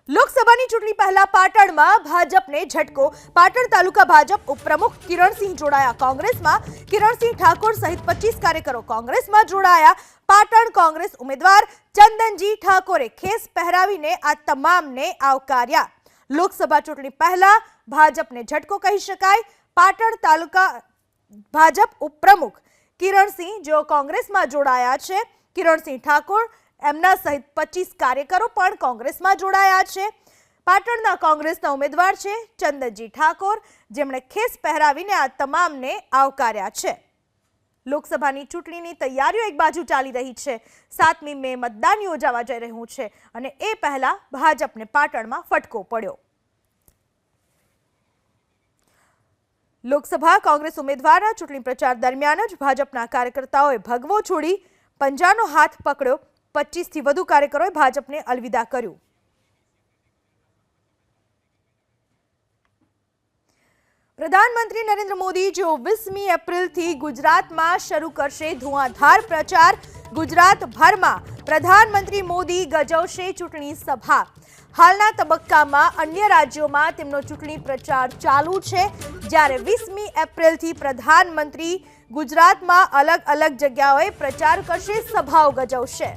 લોકસભાની ચૂંટણી પહેલા પાટણમાં ભાજપને ઝટકો। પાટણ તાલુકા ભાજપ ઉપપ્રમુખ કિરણસિંહ જોડાયા કોંગ્રેસમાં। કિરણસિંહ ઠાકોર સહિત 25 કાર્યકરો કોંગ્રેસમાં જોડાયા। પાટણ કોંગ્રેસ ઉમેદવાર ચંદનજી ઠાકોરે ખેસ પહેરાવીને આ તમામને આવકાર્યા। લોકસભા ચૂંટણી પહેલા ભાજપને ઝટકો કહી શકાય। પાટણ તાલુકા ભાજપ ઉપપ્રમુખ કિરણસિંહ જેઓ કોંગ્રેસમાં જોડાયા છે। કિરણસિંહ ઠાકોર એમના સહિત 25 કાર્યકરો પણ કોંગ્રેસમાં જોડાયા છે। પાટણના કોંગ્રેસના ઉમેદવાર છે ચંદનજી ઠાકોર, જેમણે ખેસ પહેરાવીને આ તમામને આવકાર્યા છે। લોકસભાની ચૂંટણીની તૈયારીઓ એક બાજુ ચાલી રહી છે। 7મી મે મતદાન યોજાવા જઈ રહ્યું છે અને એ પહેલા ભાજપને પાટણમાં ફટકો પડ્યો। લોકસભા કોંગ્રેસ ઉમેદવારના ચૂંટણી પ્રચાર દરમિયાન જ ભાજપના કાર્યકર્તાઓએ ભગવો છોડી પંજાનો હાથ પકડ્યો। 25થી વધુ કાર્યકરોએ ભાજપને અલવિદા કર્યું। પ્રધાનમંત્રી નરેન્દ્ર મોદી જેઓ 20મી એપ્રિલથી ગુજરાતમાં શરૂ કરશે ધુઆંધાર પ્રચાર। ગુજરાતભરમાં પ્રધાનમંત્રી મોદી ગજવશે ચૂંટણી સભા। હાલના તબક્કામાં અન્ય રાજ્યોમાં તેમનો ચૂંટણી પ્રચાર ચાલુ છે, જ્યારે 20મી એપ્રિલથી પ્રધાનમંત્રી ગુજરાતમાં અલગ અલગ જગ્યાઓએ પ્રચાર કરશે, સભાઓ ગજવશે।